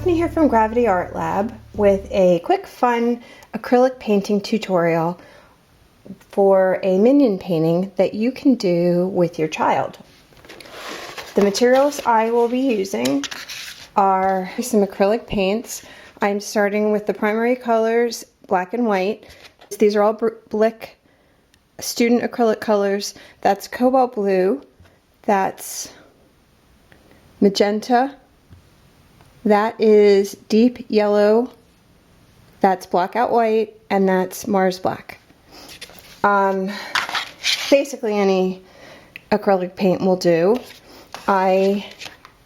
Stephanie here from Gravity Art Lab with a quick, fun acrylic painting tutorial for a Minion painting that you can do with your child. The materials I will be using are some acrylic paints. I'm starting with the primary colors, black and white. These are all Blick student acrylic colors. That's cobalt blue, that's magenta, that is deep yellow, that's blackout white, and that's Mars black. Basically any acrylic paint will do. I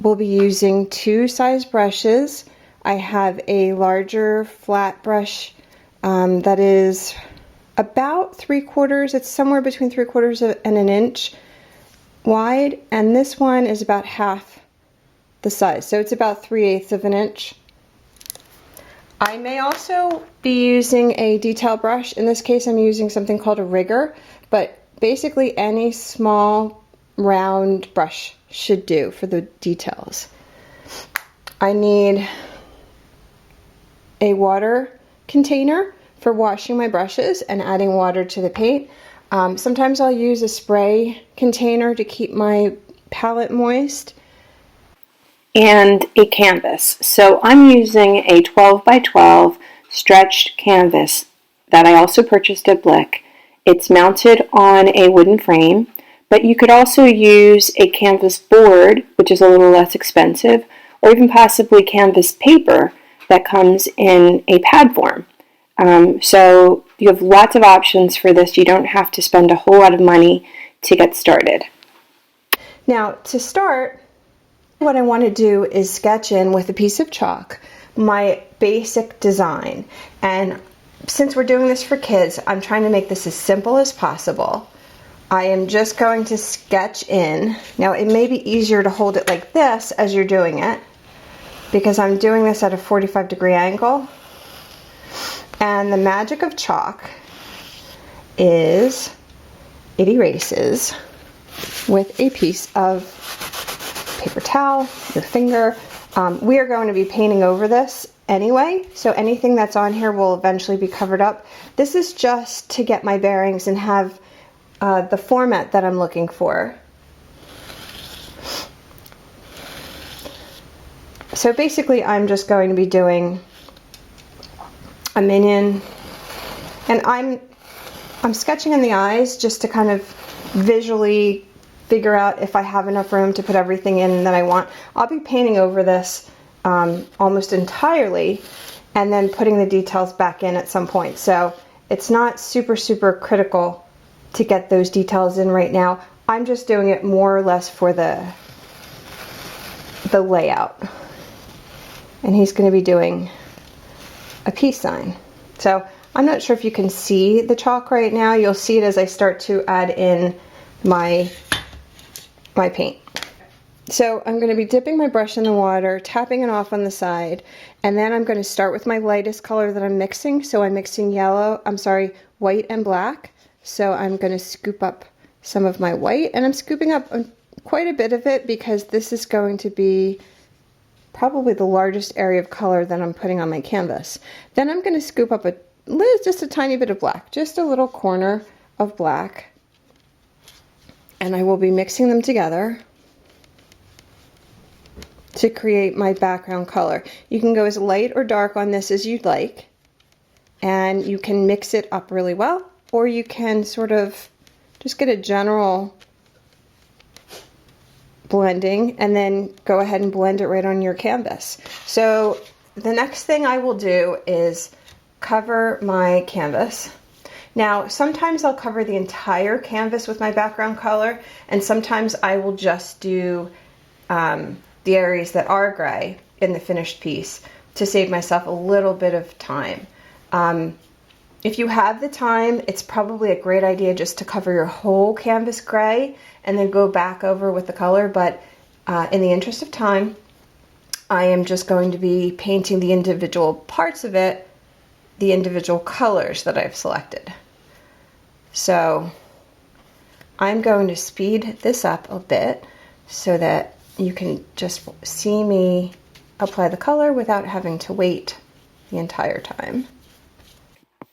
will be using two size brushes. I have a larger flat brush that is about 3/4, it's somewhere between 3/4 and an inch wide, and this one is about half the size, so it's about 3/8 of an inch. I may also be using a detail brush. In this case I'm using something called a rigger, but basically any small round brush should do for the details. I need a water container for washing my brushes and adding water to the paint. Sometimes I'll use a spray container to keep my palette moist. And a canvas. So I'm using a 12 by 12 stretched canvas that I also purchased at Blick. It's mounted on a wooden frame, but you could also use a canvas board, which is a little less expensive, or even possibly canvas paper that comes in a pad form. So you have lots of options for this. You don't have to spend a whole lot of money to get started. Now, to start, what I want to do is sketch in with a piece of chalk my basic design. And since we're doing this for kids, I'm trying to make this as simple as possible. I am just going to sketch in. Now, it may be easier to hold it like this as you're doing it, because I'm doing this at a 45-degree angle. And the magic of chalk is it erases with a piece of paper towel, your finger. We are going to be painting over this anyway, so anything that's on here will eventually be covered up. This is just to get my bearings and have the format that I'm looking for. So basically I'm just going to be doing a minion, and I'm sketching in the eyes just to kind of visually figure out if I have enough room to put everything in that I want. I'll be painting over this almost entirely and then putting the details back in at some point. So it's not super critical to get those details in right now. I'm just doing it more or less for the layout. And he's going to be doing a peace sign. So I'm not sure if you can see the chalk right now. You'll see it as I start to add in my paint. So I'm going to be dipping my brush in the water, tapping it off on the side, and then I'm going to start with my lightest color that I'm mixing. So I'm mixing white and black. So I'm going to scoop up some of my white, and I'm scooping up quite a bit of it because this is going to be probably the largest area of color that I'm putting on my canvas. Then I'm going to scoop up just a tiny bit of black, just a little corner of black. And I will be mixing them together to create my background color. You can go as light or dark on this as you'd like, and you can mix it up really well, or you can sort of just get a general blending and then go ahead and blend it right on your canvas. So the next thing I will do is cover my canvas. Now, sometimes I'll cover the entire canvas with my background color, and sometimes I will just do the areas that are gray in the finished piece to save myself a little bit of time. If you have the time, it's probably a great idea just to cover your whole canvas gray and then go back over with the color, but in the interest of time, I am just going to be painting the individual parts of it, the individual colors that I've selected. So I'm going to speed this up a bit so that you can just see me apply the color without having to wait the entire time.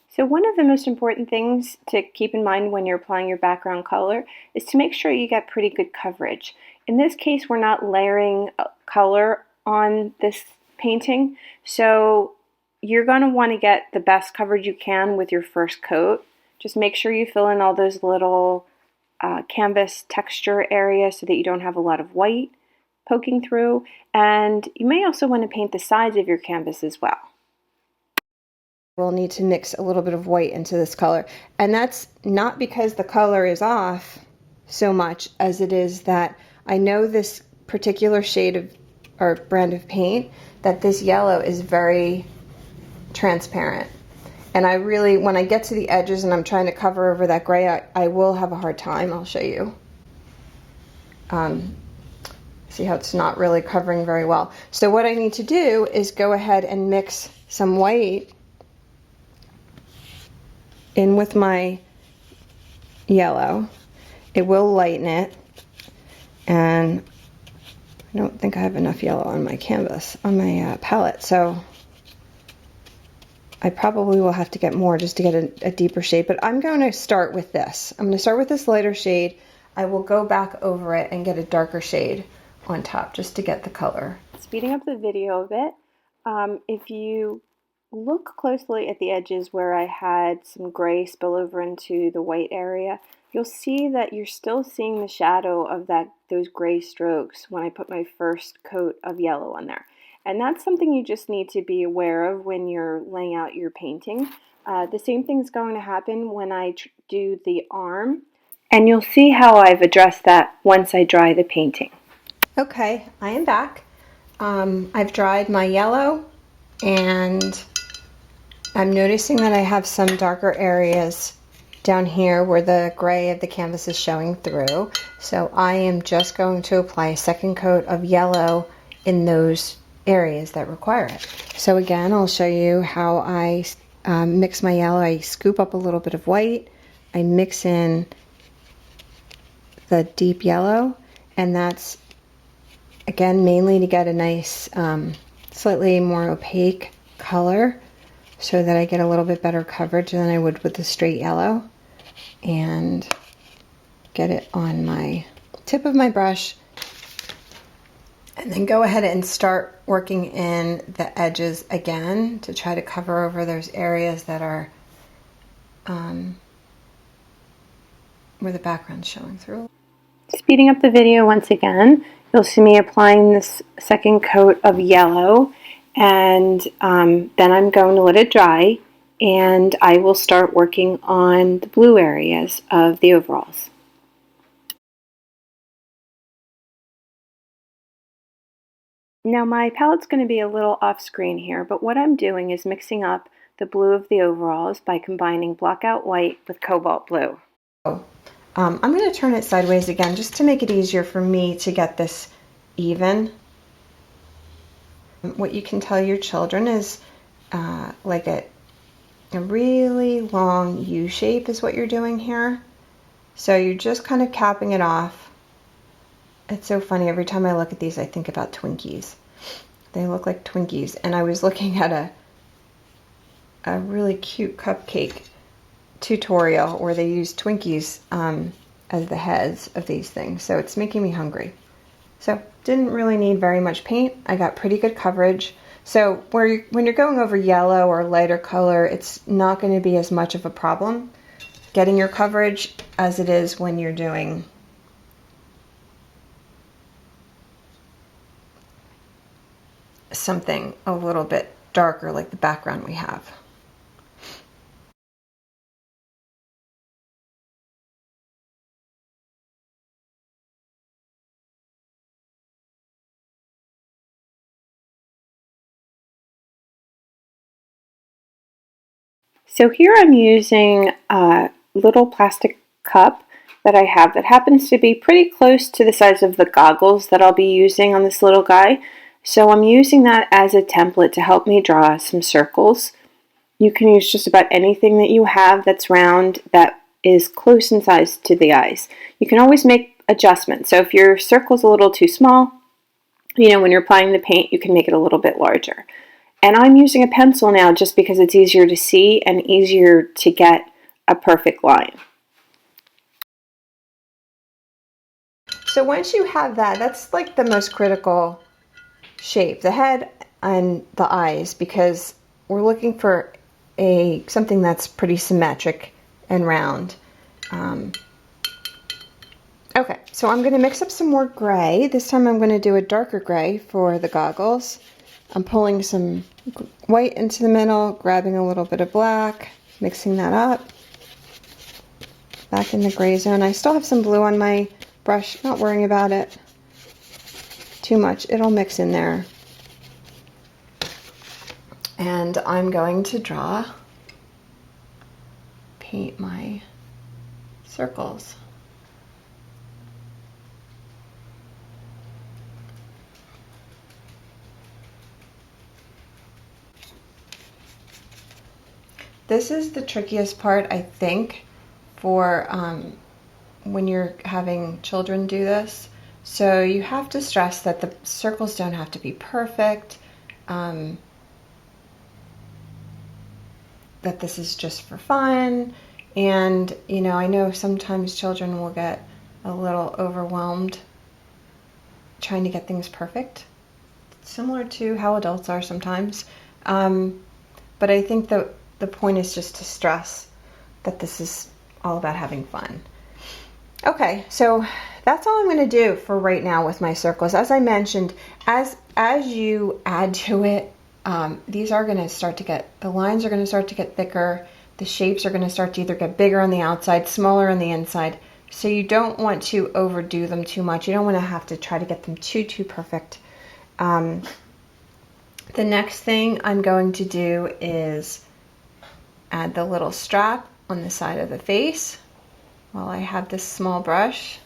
So one of the most important things to keep in mind when you're applying your background color is to make sure you get pretty good coverage. In this case, we're not layering color on this painting, so you're going to want to get the best coverage you can with your first coat. Just make sure you fill in all those little canvas texture areas so that you don't have a lot of white poking through, and you may also want to paint the sides of your canvas as well. We'll need to mix a little bit of white into this color, and that's not because the color is off so much as it is that I know this particular shade of or brand of paint, that this yellow is very transparent, and I really, when I get to the edges and I'm trying to cover over that gray, I will have a hard time. I'll show you. See how it's not really covering very well. So what I need to do is go ahead and mix some white in with my yellow. It will lighten it, and I don't think I have enough yellow on my canvas, on my palette, so I probably will have to get more just to get a deeper shade, but I'm going to start with this. I'm going to start with this lighter shade. I will go back over it and get a darker shade on top just to get the color. Speeding up the video a bit, if you look closely at the edges where I had some gray spill over into the white area, you'll see that you're still seeing the shadow of those gray strokes when I put my first coat of yellow on there. And that's something you just need to be aware of when you're laying out your painting. The same thing's going to happen when I do the arm, and you'll see how I've addressed that once I dry the painting. Okay, I am back. I've dried my yellow, and I'm noticing that I have some darker areas down here where the gray of the canvas is showing through. So I am just going to apply a second coat of yellow in those areas that require it. So again, I'll show you how I mix my yellow. I scoop up a little bit of white, I mix in the deep yellow, and that's again mainly to get a nice slightly more opaque color so that I get a little bit better coverage than I would with the straight yellow, and get it on my tip of my brush, and then go ahead and start working in the edges again to try to cover over those areas that are where the background's showing through. Speeding up the video once again, you'll see me applying this second coat of yellow, and then I'm going to let it dry, and I will start working on the blue areas of the overalls. Now my palette's going to be a little off screen here, but what I'm doing is mixing up the blue of the overalls by combining blackout white with cobalt blue. I'm going to turn it sideways again just to make it easier for me to get this even. What you can tell your children is like a really long U shape is what you're doing here. So you're just kind of capping it off. It's so funny, every time I look at these I think about Twinkies. They look like Twinkies, and I was looking at a really cute cupcake tutorial where they use Twinkies as the heads of these things, so it's making me hungry. So didn't really need very much paint. I got pretty good coverage. So when you're going over yellow or lighter color, it's not going to be as much of a problem getting your coverage as it is when you're doing something a little bit darker like the background we have. So here I'm using a little plastic cup that I have that happens to be pretty close to the size of the goggles that I'll be using on this little guy. So I'm using that as a template to help me draw some circles. You can use just about anything that you have that's round that is close in size to the eyes. You can always make adjustments. So if your circle's a little too small, you know, when you're applying the paint, you can make it a little bit larger. And I'm using a pencil now just because it's easier to see and easier to get a perfect line. So once you have that, that's like the most critical shape, the head and the eyes, because we're looking for something that's pretty symmetric and round. Okay, so I'm going to mix up some more gray. This time I'm going to do a darker gray for the goggles. I'm pulling some white into the middle, grabbing a little bit of black, mixing that up. Back in the gray zone. I still have some blue on my brush, not worrying about it too much. It'll mix in there. And I'm going to paint my circles. This is the trickiest part, I think, for when you're having children do this. So you have to stress that the circles don't have to be perfect, that this is just for fun. And, you know, I know sometimes children will get a little overwhelmed trying to get things perfect, similar to how adults are sometimes. But I think the point is just to stress that this is all about having fun. Okay, so that's all I'm going to do for right now with my circles. As I mentioned, as you add to it, these are going to start to the lines are going to start to get thicker. The shapes are going to start to either get bigger on the outside, smaller on the inside. So you don't want to overdo them too much. You don't want to have to try to get them too perfect. The next thing I'm going to do is add the little strap on the side of the face while I have this small brush.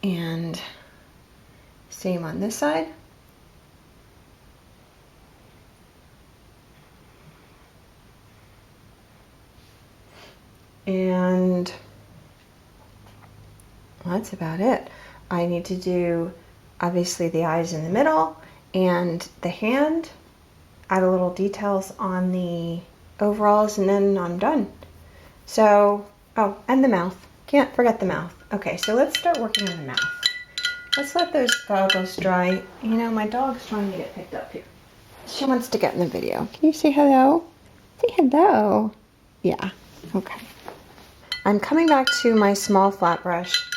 And same on this side. And that's about it. I need to do obviously the eyes in the middle and the hand, add a little details on the overalls, and then I'm done. So, oh, and the mouth. Can't forget the mouth. Okay, so let's start working on the mouth. Let's let those goggles dry. You know, my dog's trying to get picked up here. She wants to get in the video. Can you say hello? Say hello. Yeah, okay. I'm coming back to my small flat brush.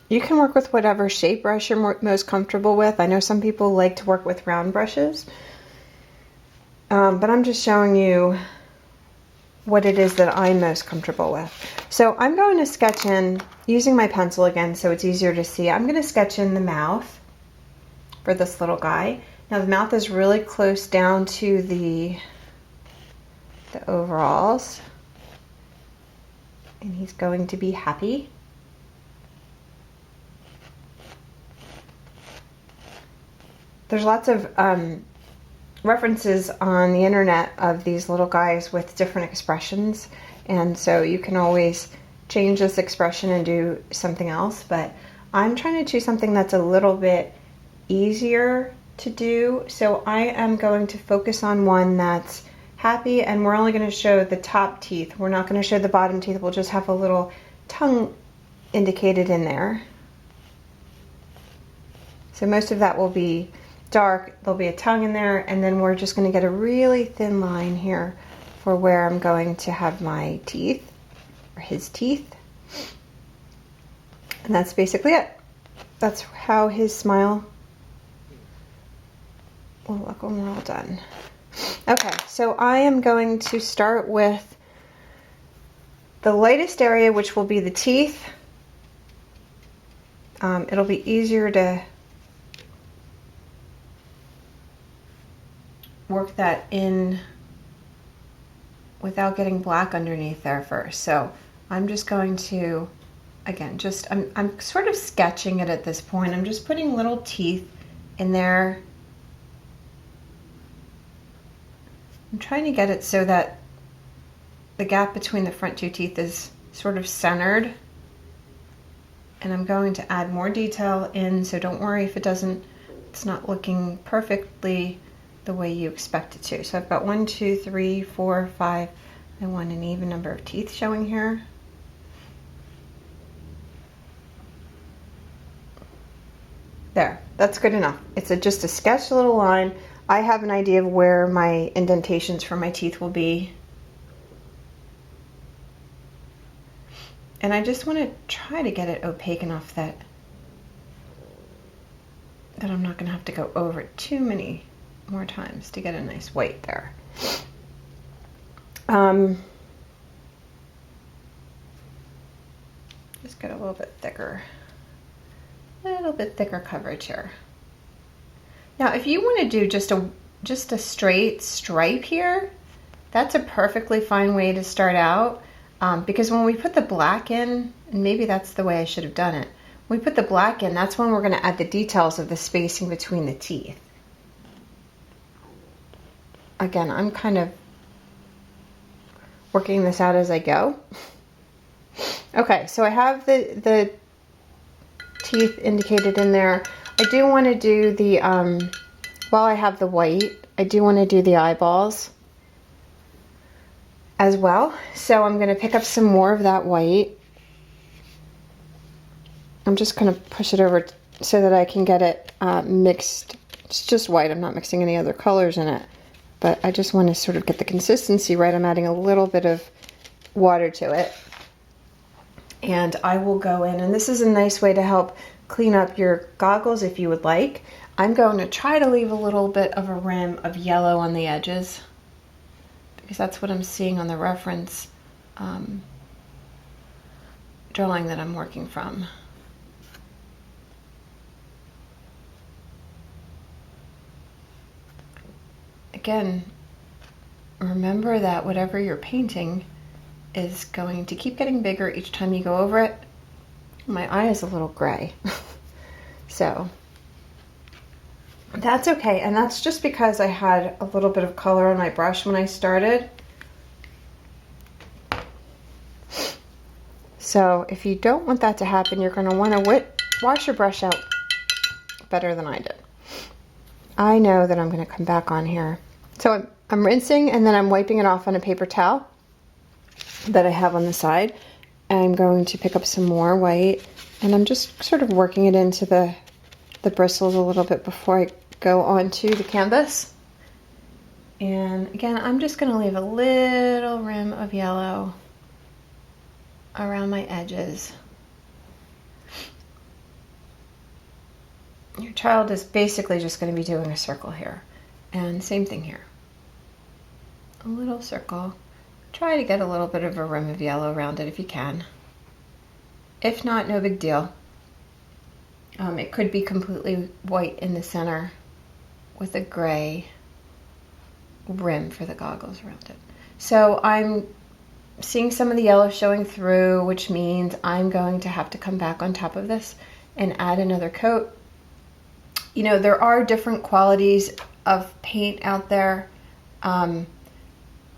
You can work with whatever shape brush you're most comfortable with. I know some people like to work with round brushes, but I'm just showing you what it is that I'm most comfortable with. So I'm going to sketch in, using my pencil again so it's easier to see, I'm going to sketch in the mouth for this little guy. Now the mouth is really close down to the overalls, and he's going to be happy. There's lots of references on the internet of these little guys with different expressions, and so you can always change this expression and do something else, but I'm trying to choose something that's a little bit easier to do, so I am going to focus on one that's happy, and we're only going to show the top teeth. We're not going to show the bottom teeth. We'll just have a little tongue indicated in there. So most of that will be dark. There'll be a tongue in there, and then we're just going to get a really thin line here for where I'm going to have my teeth, or his teeth. And that's basically it. That's how his smile will look when we're all done. Okay, so I am going to start with the lightest area, which will be the teeth. It'll be easier to work that in without getting black underneath there first. So I'm just going to, again, I'm sort of sketching it at this point. I'm just putting little teeth in there. I'm trying to get it so that the gap between the front two teeth is sort of centered And I'm going to add more detail in, so don't worry if it's not looking perfectly the way you expect it to. So I've got 1, 2, 3, 4, 5. I want an even number of teeth showing here. There, that's good enough. It's just a sketched little line. I have an idea of where my indentations for my teeth will be. And I just want to try to get it opaque enough that I'm not going to have to go over it too many more times to get a nice white there. Just get a little bit thicker coverage here. Now, if you want to do just a straight stripe here, that's a perfectly fine way to start out. Because when we put the black in, and maybe that's the way I should have done it, when we put the black in, that's when we're going to add the details of the spacing between the teeth. Again, I'm kind of working this out as I go. Okay, so I have the teeth indicated in there. I do want to do the, while I have the white, I do want to do the eyeballs as well. So I'm going to pick up some more of that white. I'm just going to push it over so that I can get it mixed. It's just white. I'm not mixing any other colors in it, but I just want to sort of get the consistency right. I'm adding a little bit of water to it. And I will go in, and this is a nice way to help clean up your goggles if you would like. I'm going to try to leave a little bit of a rim of yellow on the edges, because that's what I'm seeing on the reference drawing that I'm working from. Again, remember that whatever you're painting is going to keep getting bigger each time you go over it. My eye is a little gray, so that's okay. And that's just because I had a little bit of color on my brush when I started. So if you don't want that to happen, you're going to want to wash your brush out better than I did. I know that I'm going to come back on here. So I'm rinsing, and then I'm wiping it off on a paper towel that I have on the side. I'm going to pick up some more white, and I'm just sort of working it into the bristles a little bit before I go onto the canvas. And again, I'm just going to leave a little rim of yellow around my edges. Your child is basically just going to be doing a circle here, and same thing here. A little circle. Try to get a little bit of a rim of yellow around it if you can. If not, no big deal. It could be completely white in the center with a gray rim for the goggles around it. So I'm seeing some of the yellow showing through, which means I'm going to have to come back on top of this and add another coat. You know, there are different qualities of paint out there.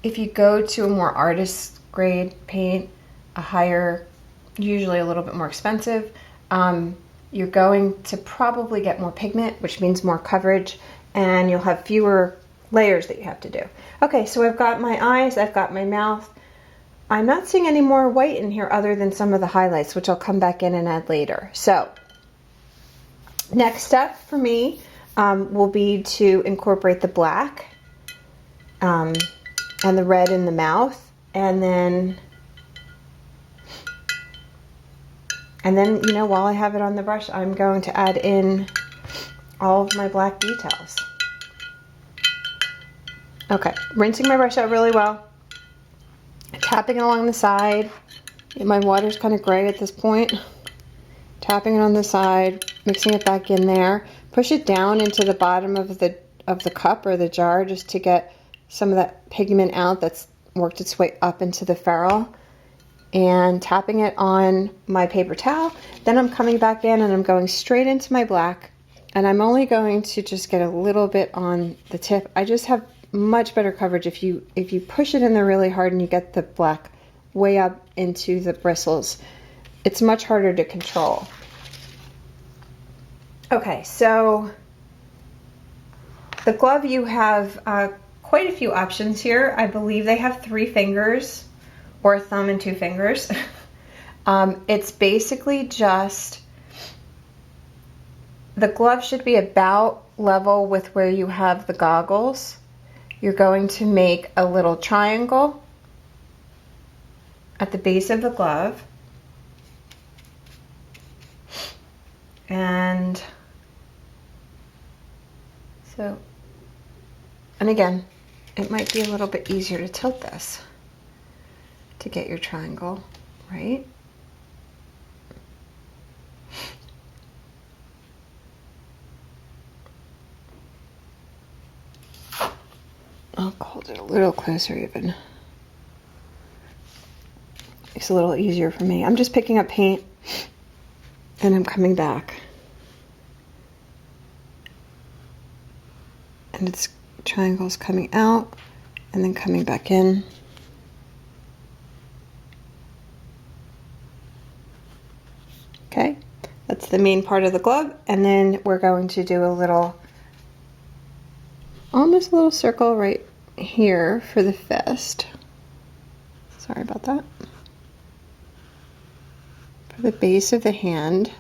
If you go to a more artist grade paint, a higher, usually a little bit more expensive, you're going to probably get more pigment, which means more coverage, and you'll have fewer layers that you have to do. Okay, so I've got my eyes, I've got my mouth. I'm not seeing any more white in here other than some of the highlights, which I'll come back in and add later. So next step for me will be to incorporate the black and the red in the mouth, and then you know, while I have it on the brush, I'm going to add in all of my black details. Okay, rinsing my brush out really well, tapping it along the side. My water's kind of gray at this point. Tapping it on the side, mixing it back in there. Push it down into the bottom of the cup or the jar just to get some of that pigment out that's worked its way up into the ferrule, and tapping it on my paper towel. Then I'm coming back in and I'm going straight into my black, and I'm only going to just get a little bit on the tip. I just have much better coverage if you push it in there really hard and you get the black way up into the bristles. it's much harder to control. Okay, so the glove, you have quite a few options here. I believe they have 3 fingers, or a thumb and 2 fingers. It's basically just, the glove should be about level with where you have the goggles. You're going to make a little triangle at the base of the glove. And so, and again, it might be a little bit easier to tilt this to get your triangle right. I'll hold it a little closer even. It's a little easier for me. I'm just picking up paint and I'm coming back. And it's triangles coming out and then coming back in. Okay, that's the main part of the glove. And then we're going to do a little, almost a little circle right here for the fist. Sorry about that. For the base of the hand.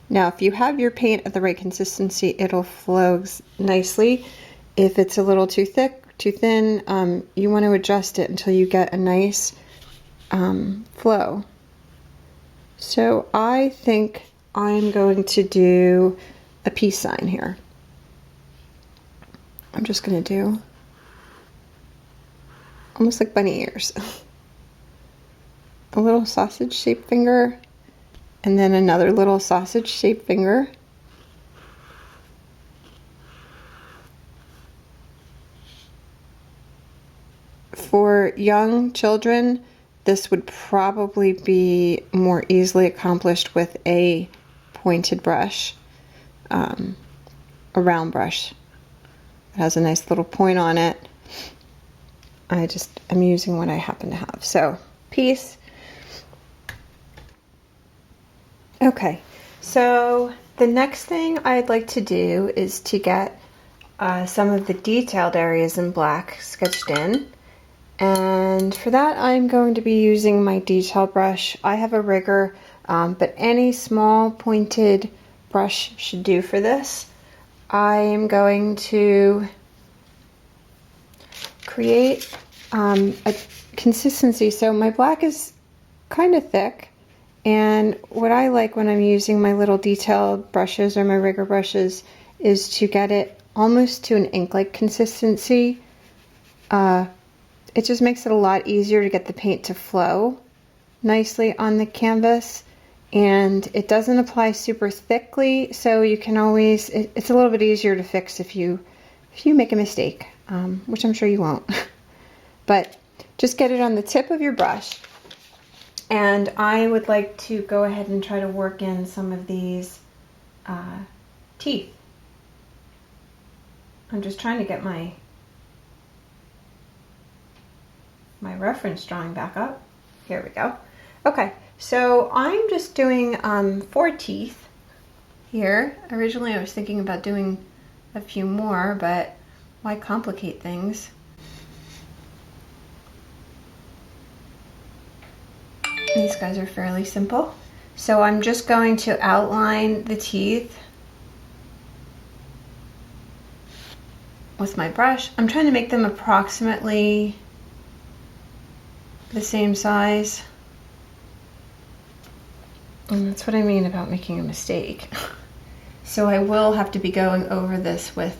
Now, if you have your paint at the right consistency, it'll flow nicely. If it's a little too thick, too thin, you want to adjust it until you get a nice flow. So I think I'm going to do a peace sign here. I'm just going to do almost like bunny ears. A little sausage shaped finger, and then another little sausage shaped finger. For young children, this would probably be more easily accomplished with a pointed brush, a round brush. It has a nice little point on it. I'm using what I happen to have. So, peace. Okay, so the next thing I'd like to do is to get some of the detailed areas in black sketched in. And for that, I'm going to be using my detail brush. I have a rigger, but any small pointed brush should do for this. I am going to create a consistency. So my black is kind of thick. And what I like when I'm using my little detailed brushes or my rigger brushes is to get it almost to an ink-like consistency. It just makes it a lot easier to get the paint to flow nicely on the canvas, and it doesn't apply super thickly, so you can always, it's a little bit easier to fix if you make a mistake, which I'm sure you won't. But just get it on the tip of your brush. And I would like to go ahead and try to work in some of these teeth. I'm just trying to get my reference drawing back up. Here we go. Okay, so I'm just doing 4 teeth here. Originally I was thinking about doing a few more, but why complicate things? These guys are fairly simple. So I'm just going to outline the teeth with my brush. I'm trying to make them approximately the same size. And that's what I mean about making a mistake. So I will have to be going over this with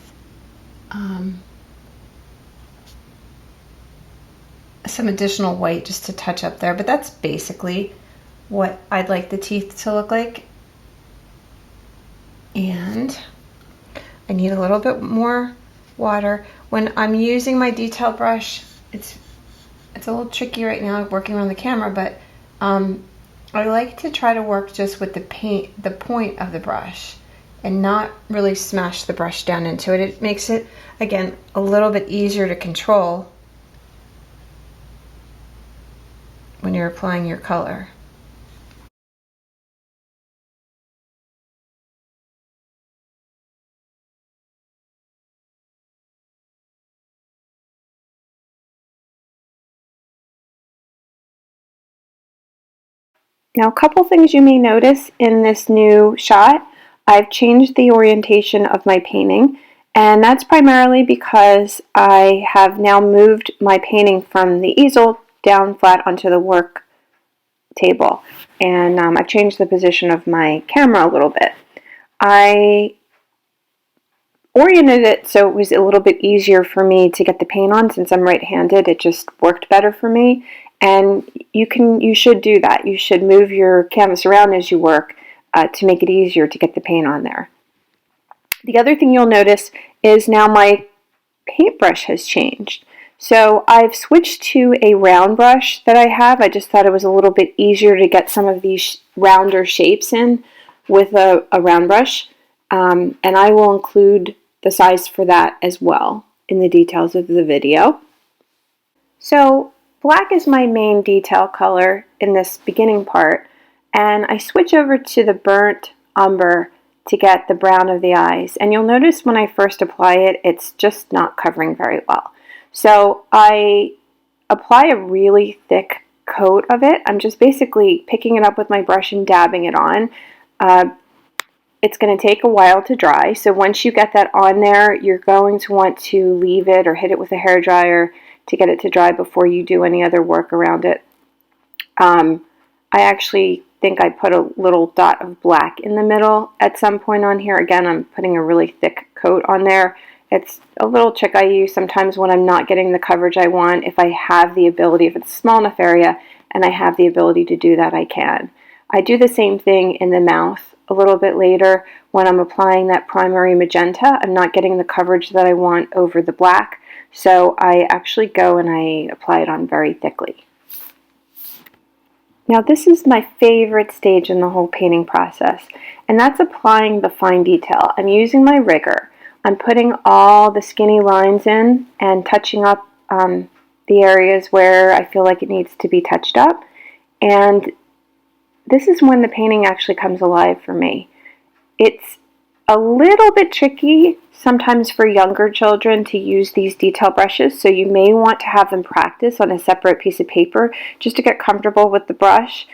some additional white just to touch up there, but that's basically what I'd like the teeth to look like. And I need a little bit more water. When I'm using my detail brush, it's a little tricky right now working around the camera, but I like to try to work just with the point of the brush and not really smash the brush down into it. It makes it, again, a little bit easier to control when you're applying your color. Now, a couple things you may notice in this new shot. I've changed the orientation of my painting, and that's primarily because I have now moved my painting from the easel down flat onto the work table, and I've changed the position of my camera a little bit. I oriented it so it was a little bit easier for me to get the paint on. Since I'm right-handed, it just worked better for me. And you should do that. You should move your canvas around as you work to make it easier to get the paint on there. The other thing you'll notice is now my paintbrush has changed. So I've switched to a round brush that I have. I just thought it was a little bit easier to get some of these rounder shapes in with a round brush. And I will include the size for that as well in the details of the video. So black is my main detail color in this beginning part, and I switch over to the burnt umber to get the brown of the eyes. And you'll notice when I first apply it, it's just not covering very well. So I apply a really thick coat of it. I'm just basically picking it up with my brush and dabbing it on. It's going to take a while to dry, so once you get that on there, you're going to want to leave it or hit it with a hairdryer to get it to dry before you do any other work around it. I actually think I put a little dot of black in the middle at some point on here. Again, I'm putting a really thick coat on there. It's a little trick I use sometimes when I'm not getting the coverage I want. If I have the ability, if it's a small enough area and I have the ability to do that, I can. I do the same thing in the mouth a little bit later when I'm applying that primary magenta. I'm not getting the coverage that I want over the black, so I actually go and I apply it on very thickly. Now this is my favorite stage in the whole painting process, and that's applying the fine detail. I'm using my rigger. I'm putting all the skinny lines in and touching up the areas where I feel like it needs to be touched up, and this is when the painting actually comes alive for me. It's a little bit tricky sometimes for younger children to use these detail brushes, so you may want to have them practice on a separate piece of paper just to get comfortable with the brush.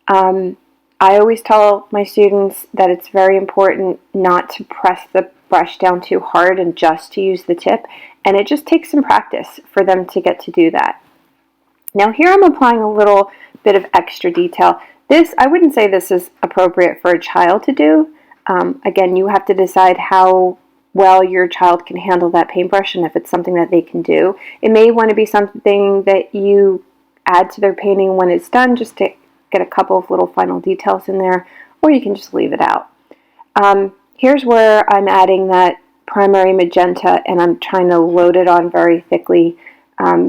I always tell my students that it's very important not to press the brush down too hard and just to use the tip, and it just takes some practice for them to get to do that. Now here I'm applying a little bit of extra detail. I wouldn't say this is appropriate for a child to do. Again, you have to decide how well your child can handle that paintbrush and if it's something that they can do. It may want to be something that you add to their painting when it's done just to get a couple of little final details in there, or you can just leave it out. Here's where I'm adding that primary magenta and I'm trying to load it on very thickly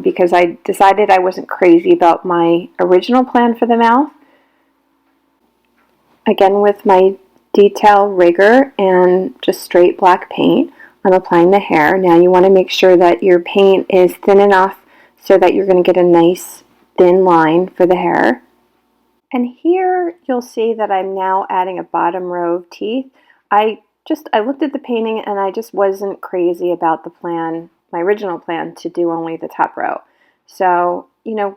because I decided I wasn't crazy about my original plan for the mouth. Again, with my detail rigger and just straight black paint, I'm applying the hair. Now you want to make sure that your paint is thin enough so that you're going to get a nice thin line for the hair. And here you'll see that I'm now adding a bottom row of teeth. I looked at the painting and I just wasn't crazy about the plan, my original plan, to do only the top row. So,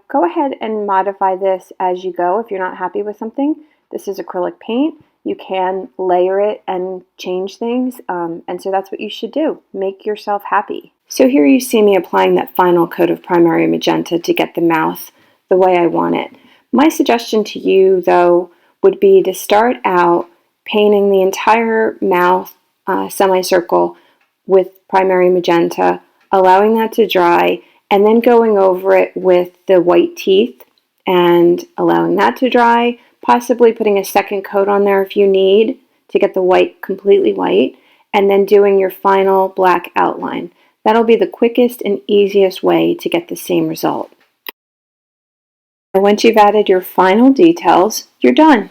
go ahead and modify this as you go if you're not happy with something. This is acrylic paint. You can layer it and change things, and so that's what you should do. Make yourself happy. So here you see me applying that final coat of primary magenta to get the mouth the way I want it. My suggestion to you, though, would be to start out painting the entire mouth semicircle with primary magenta, allowing that to dry, and then going over it with the white teeth and allowing that to dry, possibly putting a second coat on there if you need to get the white completely white, and then doing your final black outline. That'll be the quickest and easiest way to get the same result. And once you've added your final details, you're done.